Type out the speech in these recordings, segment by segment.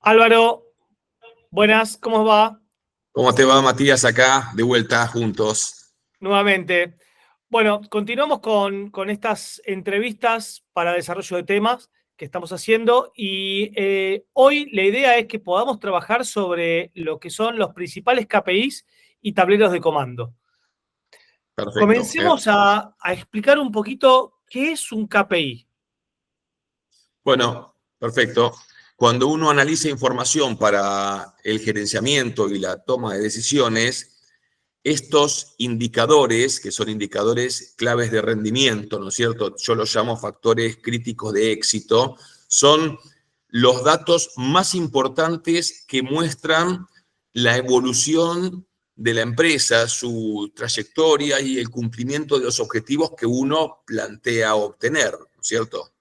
Álvaro, buenas, ¿cómo va? ¿Cómo te va, Matías? Acá, de vuelta, juntos. Nuevamente. Bueno, continuamos con estas entrevistas para desarrollo de temas que estamos haciendo y hoy la idea es que podamos trabajar sobre lo que son los principales KPIs y tableros de comando. Perfecto. Comencemos a explicar un poquito qué es un KPI. Bueno, perfecto. Cuando uno analiza información para el gerenciamiento y la toma de decisiones, estos indicadores, que son indicadores claves de rendimiento, ¿no es cierto? Yo los llamo factores críticos de éxito, son los datos más importantes que muestran la evolución de la empresa, su trayectoria y el cumplimiento de los objetivos que uno plantea obtener, ¿no es cierto?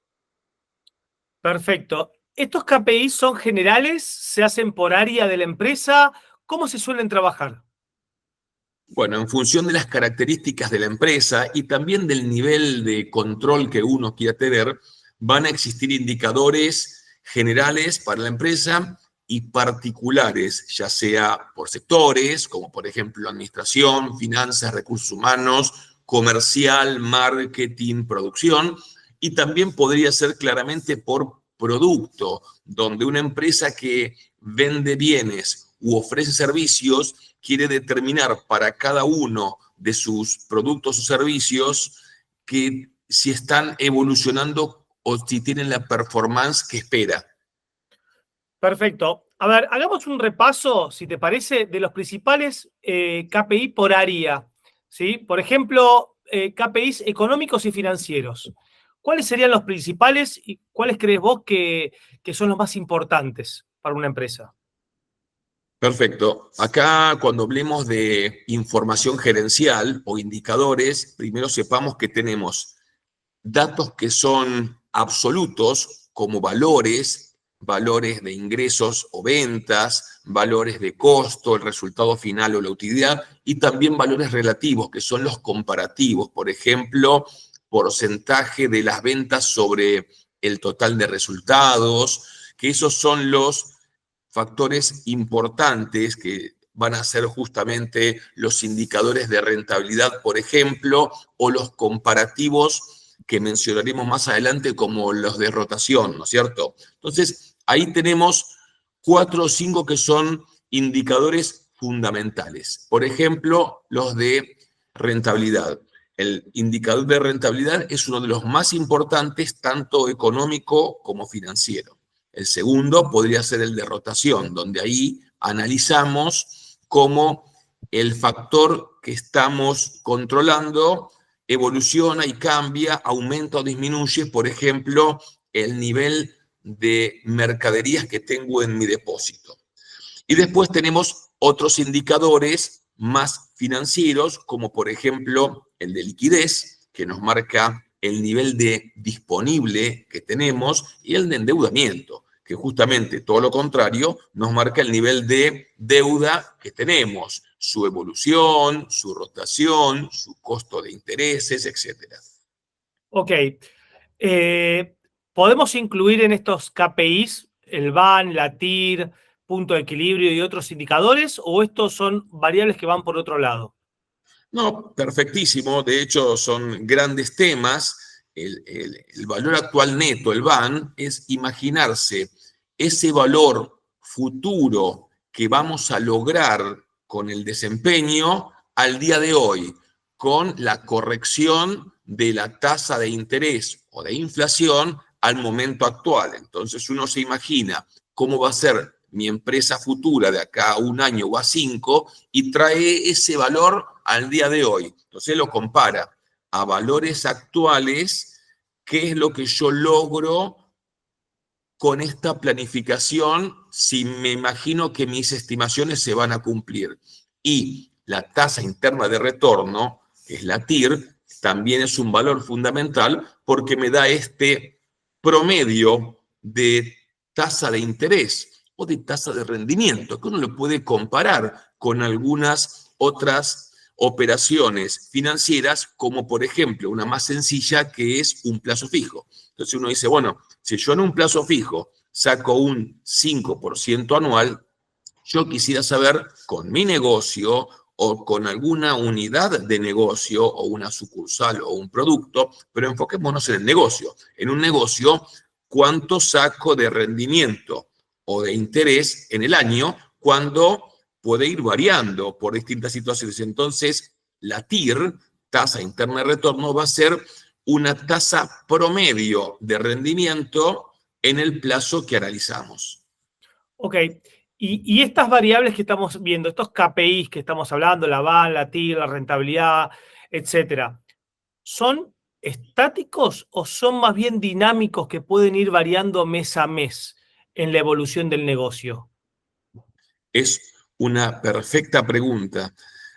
Perfecto. ¿Estos KPIs son generales? ¿Se hacen por área de la empresa? ¿Cómo se suelen trabajar? Bueno, en función de las características de la empresa y también del nivel de control que uno quiera tener, van a existir indicadores generales para la empresa y particulares, ya sea por sectores, como por ejemplo administración, finanzas, recursos humanos, comercial, marketing, producción, y también podría ser claramente por producto, donde una empresa que vende bienes u ofrece servicios quiere determinar para cada uno de sus productos o servicios que si están evolucionando o si tienen la performance que espera. Perfecto. A ver, hagamos un repaso, si te parece, de los principales KPI por área. ¿Sí? Por ejemplo, KPIs económicos y financieros. ¿Cuáles serían los principales y cuáles crees vos que son los más importantes para una empresa? Perfecto. Acá cuando hablemos de información gerencial o indicadores, primero sepamos que tenemos datos que son absolutos como valores, valores de ingresos o ventas, valores de costo, el resultado final o la utilidad, y también valores relativos, que son los comparativos. Por ejemplo, porcentaje de las ventas sobre el total de resultados, que esos son los factores importantes que van a ser justamente los indicadores de rentabilidad, por ejemplo, o los comparativos que mencionaremos más adelante como los de rotación, ¿no es cierto? Entonces, ahí tenemos 4 o 5 que son indicadores fundamentales. Por ejemplo, los de rentabilidad. El indicador de rentabilidad es uno de los más importantes, tanto económico como financiero. El segundo podría ser el de rotación, donde ahí analizamos cómo el factor que estamos controlando evoluciona y cambia, aumenta o disminuye, por ejemplo, el nivel de mercaderías que tengo en mi depósito. Y después tenemos otros indicadores más financieros, como por ejemplo el de liquidez, que nos marca el nivel de disponible que tenemos, y el de endeudamiento, que justamente todo lo contrario nos marca el nivel de deuda que tenemos, su evolución, su rotación, su costo de intereses, etcétera. Ok. ¿Podemos incluir en estos KPIs el BAN, la TIR, punto de equilibrio y otros indicadores? ¿O estos son variables que van por otro lado? No, perfectísimo. De hecho, son grandes temas. El valor actual neto, el VAN, es imaginarse ese valor futuro que vamos a lograr con el desempeño al día de hoy, con la corrección de la tasa de interés o de inflación al momento actual. Entonces uno se imagina cómo va a ser mi empresa futura de acá a un año o a 5 y trae ese valor al día de hoy. Entonces lo compara a valores actuales, qué es lo que yo logro con esta planificación si me imagino que mis estimaciones se van a cumplir. Y la tasa interna de retorno, que es la TIR, también es un valor fundamental porque me da este promedio de tasa de interés o de tasa de rendimiento, que uno lo puede comparar con algunas otras operaciones financieras, como por ejemplo una más sencilla que es un plazo fijo. Entonces uno dice, bueno, si yo en un plazo fijo saco un 5% anual, yo quisiera saber con mi negocio o con alguna unidad de negocio o una sucursal o un producto, pero enfoquémonos en el negocio. En un negocio, ¿cuánto saco de rendimiento o de interés en el año cuando puede ir variando por distintas situaciones? Entonces, la TIR, tasa interna de retorno, va a ser una tasa promedio de rendimiento en el plazo que analizamos. Ok, y estas variables que estamos viendo, estos KPIs que estamos hablando, la VAN, la TIR, la rentabilidad, etcétera, ¿son estáticos o son más bien dinámicos que pueden ir variando mes a mes en la evolución del negocio? Es una perfecta pregunta.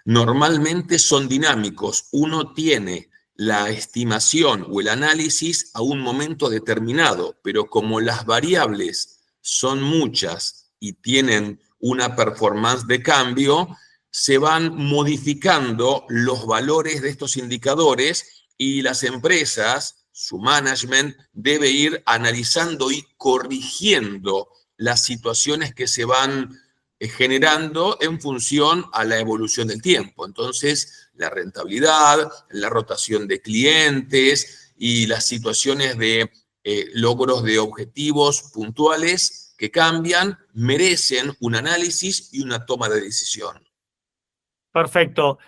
Normalmente son dinámicos. Uno tiene la estimación o el análisis a un momento determinado, pero como las variables son muchas y tienen una performance de cambio, se van modificando los valores de estos indicadores y las empresas, su management, debe ir analizando y corrigiendo las situaciones que se van generando en función a la evolución del tiempo. Entonces, la rentabilidad, la rotación de clientes y las situaciones de logros de objetivos puntuales que cambian merecen un análisis y una toma de decisión. Perfecto.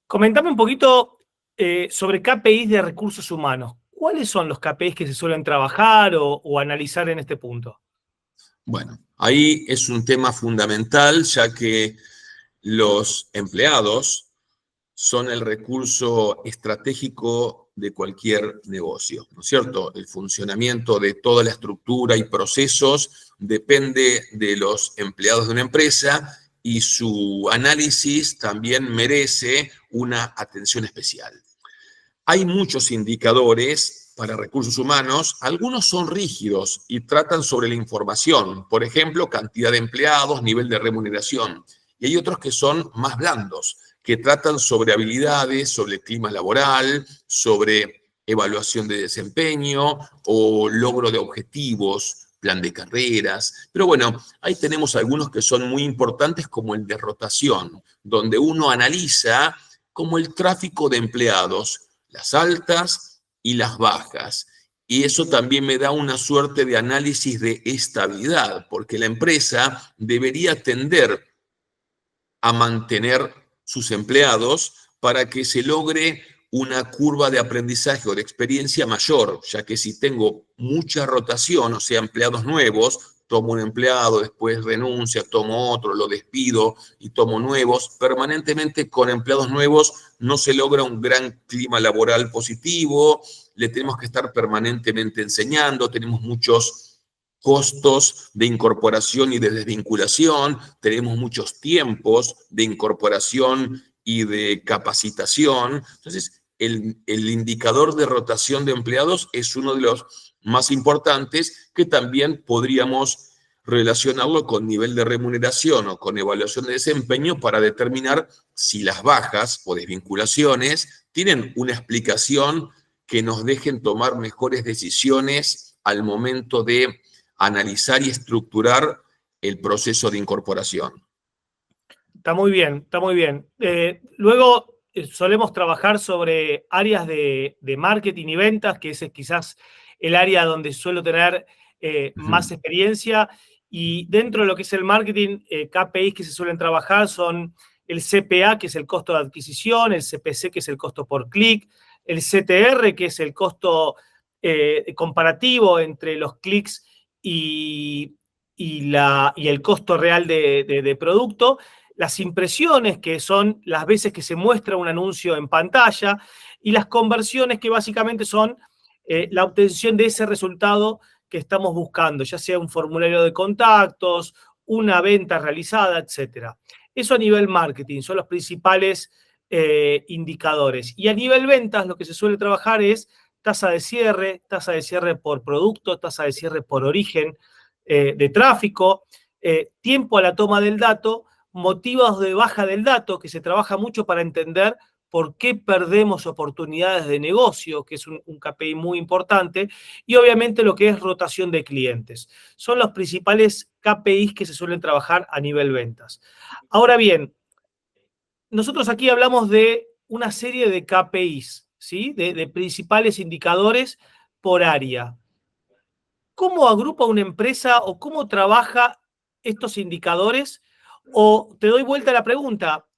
Comentame un poquito sobre KPIs de recursos humanos. ¿Cuáles son los KPIs que se suelen trabajar o analizar en este punto? Bueno, ahí es un tema fundamental, ya que los empleados son el recurso estratégico de cualquier negocio, ¿no es cierto? El funcionamiento de toda la estructura y procesos depende de los empleados de una empresa y su análisis también merece una atención especial. Hay muchos indicadores para recursos humanos, algunos son rígidos y tratan sobre la información, por ejemplo, cantidad de empleados, nivel de remuneración, y hay otros que son más blandos, que tratan sobre habilidades, sobre el clima laboral, sobre evaluación de desempeño o logro de objetivos, plan de carreras. Pero bueno, ahí tenemos algunos que son muy importantes como el de rotación, donde uno analiza como el tráfico de empleados, las altas y las bajas. Y eso también me da una suerte de análisis de estabilidad, porque la empresa debería tender a mantener sus empleados para que se logre una curva de aprendizaje o de experiencia mayor, ya que si tengo mucha rotación, o sea, empleados nuevos, tomo un empleado, después renuncia, tomo otro, lo despido y tomo nuevos. Permanentemente con empleados nuevos no se logra un gran clima laboral positivo, le tenemos que estar permanentemente enseñando, tenemos muchos costos de incorporación y de desvinculación, tenemos muchos tiempos de incorporación y de capacitación. Entonces, el indicador de rotación de empleados es uno de los más importantes que también podríamos relacionarlo con nivel de remuneración o con evaluación de desempeño para determinar si las bajas o desvinculaciones tienen una explicación que nos dejen tomar mejores decisiones al momento de analizar y estructurar el proceso de incorporación. Está muy bien, está muy bien. Luego solemos trabajar sobre áreas de marketing y ventas, que ese es quizás el área donde suelo tener más experiencia. Y dentro de lo que es el marketing, KPIs que se suelen trabajar son el CPA, que es el costo de adquisición, el CPC, que es el costo por clic, el CTR, que es el costo comparativo entre los clics y el costo real de producto, las impresiones, que son las veces que se muestra un anuncio en pantalla, y las conversiones, que básicamente son la obtención de ese resultado que estamos buscando, ya sea un formulario de contactos, una venta realizada, etc. Eso a nivel marketing, son los principales indicadores. Y a nivel ventas, lo que se suele trabajar es tasa de cierre por producto, tasa de cierre por origen de tráfico, tiempo a la toma del dato, motivos de baja del dato, que se trabaja mucho para entender por qué perdemos oportunidades de negocio, que es un KPI muy importante, y obviamente lo que es rotación de clientes. Son los principales KPIs que se suelen trabajar a nivel ventas. Ahora bien, nosotros aquí hablamos de una serie de KPIs, ¿sí? De principales indicadores por área. ¿Cómo agrupa una empresa o cómo trabaja estos indicadores? O te doy vuelta a la pregunta,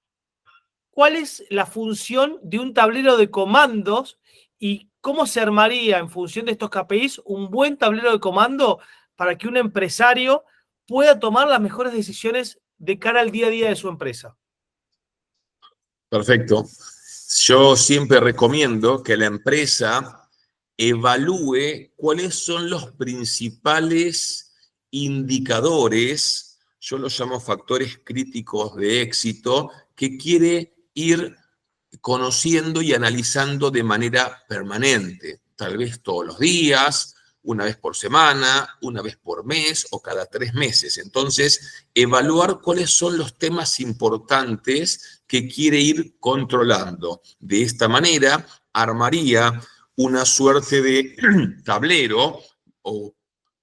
¿cuál es la función de un tablero de comandos y cómo se armaría en función de estos KPIs un buen tablero de comando para que un empresario pueda tomar las mejores decisiones de cara al día a día de su empresa? Perfecto. Yo siempre recomiendo que la empresa evalúe cuáles son los principales indicadores, yo los llamo factores críticos de éxito, que quiere ir conociendo y analizando de manera permanente, tal vez todos los días, una vez por semana, una vez por mes o cada 3 meses. Entonces, evaluar cuáles son los temas importantes que quiere ir controlando. De esta manera, armaría una suerte de tablero o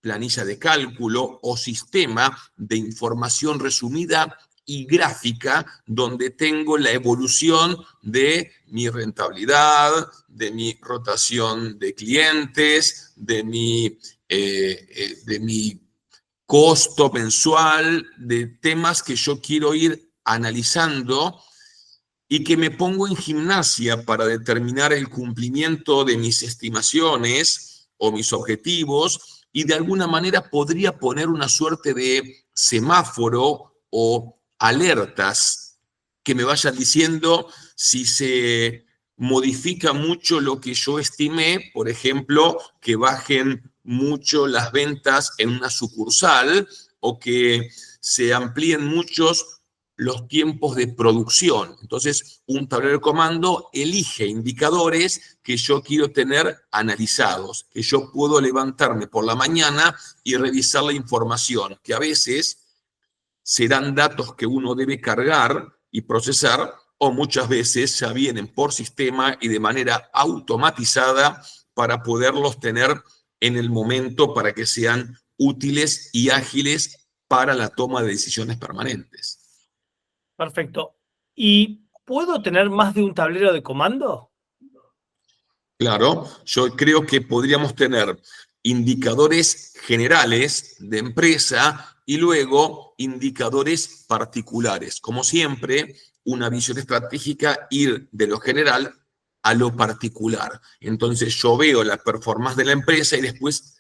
planilla de cálculo o sistema de información resumida y gráfica donde tengo la evolución de mi rentabilidad, de mi rotación de clientes, de mi costo mensual, de temas que yo quiero ir analizando y que me pongo en gimnasia para determinar el cumplimiento de mis estimaciones o mis objetivos y de alguna manera podría poner una suerte de semáforo o alertas que me vayan diciendo si se modifica mucho lo que yo estimé, por ejemplo, que bajen mucho las ventas en una sucursal o que se amplíen muchos los tiempos de producción. Entonces, un tablero de comando elige indicadores que yo quiero tener analizados, que yo puedo levantarme por la mañana y revisar la información, que a veces serán datos que uno debe cargar y procesar, o muchas veces ya vienen por sistema y de manera automatizada para poderlos tener en el momento para que sean útiles y ágiles para la toma de decisiones permanentes. Perfecto. ¿Y puedo tener más de un tablero de comando? Claro, yo creo que podríamos tener indicadores generales de empresa y luego indicadores particulares. Como siempre, una visión estratégica, ir de lo general a lo particular. Entonces yo veo la performance de la empresa y después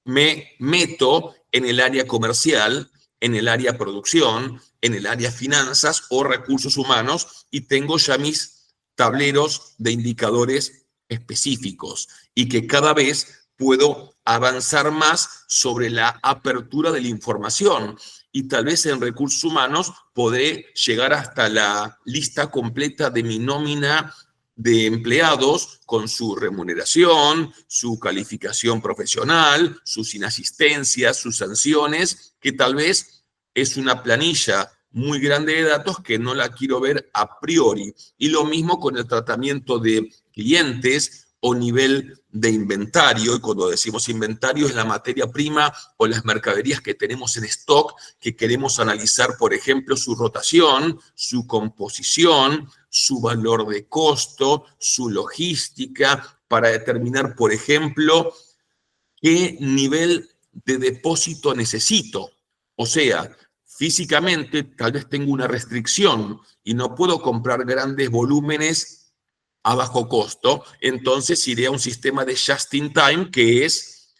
me meto en el área comercial, en el área producción, en el área finanzas o recursos humanos y tengo ya mis tableros de indicadores específicos y que cada vez puedo avanzar más sobre la apertura de la información y tal vez en recursos humanos podré llegar hasta la lista completa de mi nómina de empleados con su remuneración, su calificación profesional, sus inasistencias, sus sanciones, que tal vez es una planilla muy grande de datos que no la quiero ver a priori. Y lo mismo con el tratamiento de clientes o nivel de inventario. Y cuando decimos inventario es la materia prima o las mercaderías que tenemos en stock, que queremos analizar, por ejemplo, su rotación, su composición, su valor de costo, su logística, para determinar, por ejemplo, qué nivel de depósito necesito. O sea, físicamente tal vez tengo una restricción y no puedo comprar grandes volúmenes a bajo costo, entonces iré a un sistema de just in time que es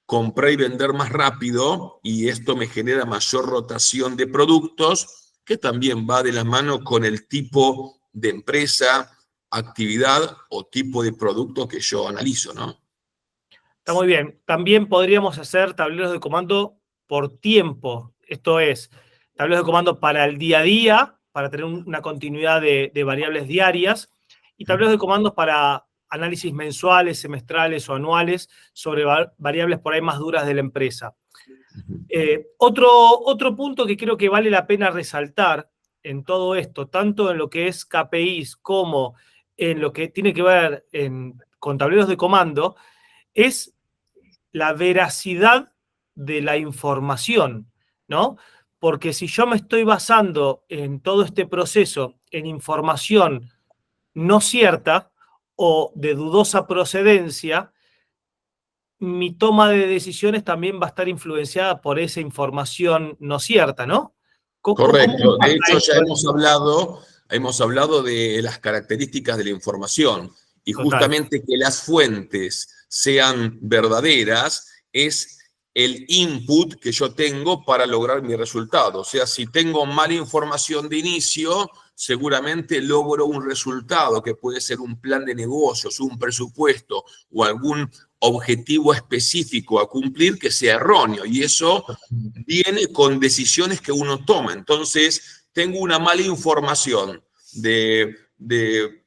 comprar y vender más rápido y esto me genera mayor rotación de productos que también va de la mano con el tipo de empresa, actividad o tipo de producto que yo analizo, ¿no? Está muy bien. También podríamos hacer tableros de comando por tiempo. Esto es, tableros de comando para el día a día, para tener una continuidad de variables diarias, y tableros de comandos para análisis mensuales, semestrales o anuales sobre variables por ahí más duras de la empresa. Otro punto que creo que vale la pena resaltar en todo esto, tanto en lo que es KPIs como en lo que tiene que ver con tableros de comando, es la veracidad de la información, ¿no? Porque si yo me estoy basando en todo este proceso en información no cierta o de dudosa procedencia, mi toma de decisiones también va a estar influenciada por esa información no cierta, ¿no? ¿Cómo Correcto. De impacta hecho, ya esto? hemos hablado de las características de la información y Total. justamente que las fuentes sean verdaderas es el input que yo tengo para lograr mi resultado. O sea, si tengo mala información de inicio, seguramente logro un resultado que puede ser un plan de negocios, un presupuesto o algún objetivo específico a cumplir que sea erróneo. Y eso viene con decisiones que uno toma. Entonces, tengo una mala información de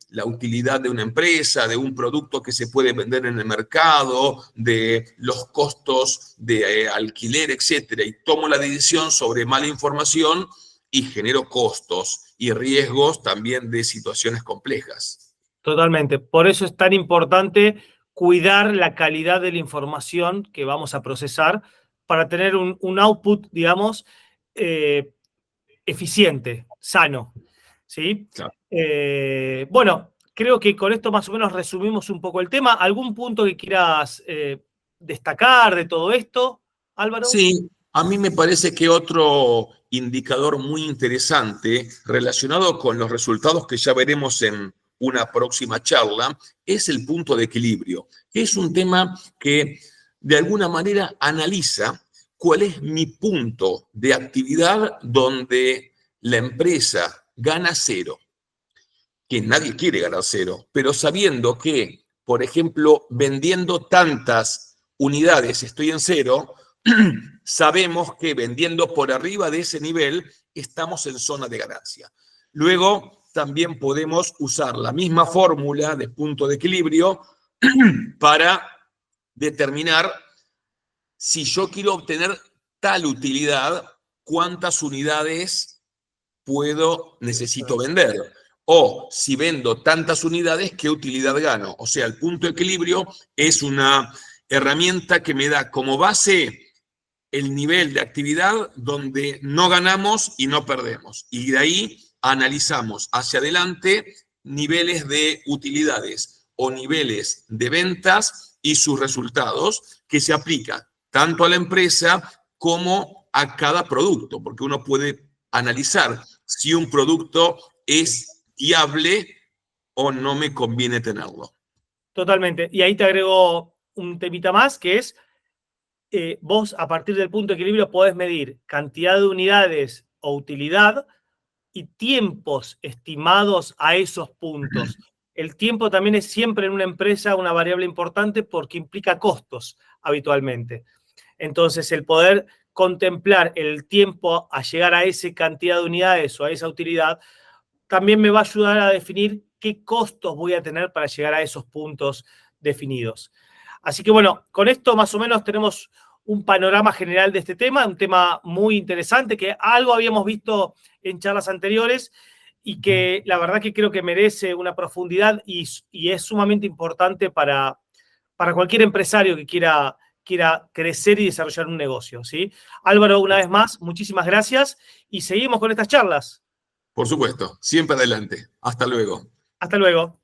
la utilidad de una empresa, de un producto que se puede vender en el mercado, de los costos de alquiler, etcétera, y tomo la decisión sobre mala información y genero costos y riesgos también de situaciones complejas. Totalmente. Por eso es tan importante cuidar la calidad de la información que vamos a procesar para tener un output, digamos, eh, eficiente, sano. ¿Sí? Claro. Bueno, creo que con esto más o menos resumimos un poco el tema. ¿Algún punto que quieras destacar de todo esto, Álvaro? Sí, a mí me parece que otro indicador muy interesante relacionado con los resultados que ya veremos en una próxima charla es el punto de equilibrio, que es un tema que de alguna manera analiza cuál es mi punto de actividad donde la empresa gana cero, que nadie quiere ganar cero, pero sabiendo que, por ejemplo, vendiendo tantas unidades estoy en cero, sabemos que vendiendo por arriba de ese nivel estamos en zona de ganancia. Luego, también podemos usar la misma fórmula de punto de equilibrio para determinar si yo quiero obtener tal utilidad, cuántas unidades necesito vender. O si vendo tantas unidades, ¿qué utilidad gano? O sea, el punto de equilibrio es una herramienta que me da como base el nivel de actividad donde no ganamos y no perdemos. Y de ahí analizamos hacia adelante niveles de utilidades o niveles de ventas y sus resultados que se aplican tanto a la empresa como a cada producto, porque uno puede analizar si un producto es viable o no me conviene tenerlo. Totalmente. Y ahí te agrego un temita más, que es vos a partir del punto de equilibrio podés medir cantidad de unidades o utilidad y tiempos estimados a esos puntos. El tiempo también es siempre en una empresa una variable importante porque implica costos habitualmente. Entonces, el poder contemplar el tiempo a llegar a esa cantidad de unidades o a esa utilidad también me va a ayudar a definir qué costos voy a tener para llegar a esos puntos definidos. Así que bueno, con esto más o menos tenemos un panorama general de este tema, un tema muy interesante que algo habíamos visto en charlas anteriores y que la verdad que creo que merece una profundidad y es sumamente importante para cualquier empresario que quiera crecer y desarrollar un negocio, ¿sí? Álvaro, una vez más, muchísimas gracias y seguimos con estas charlas. Por supuesto, siempre adelante. Hasta luego. Hasta luego.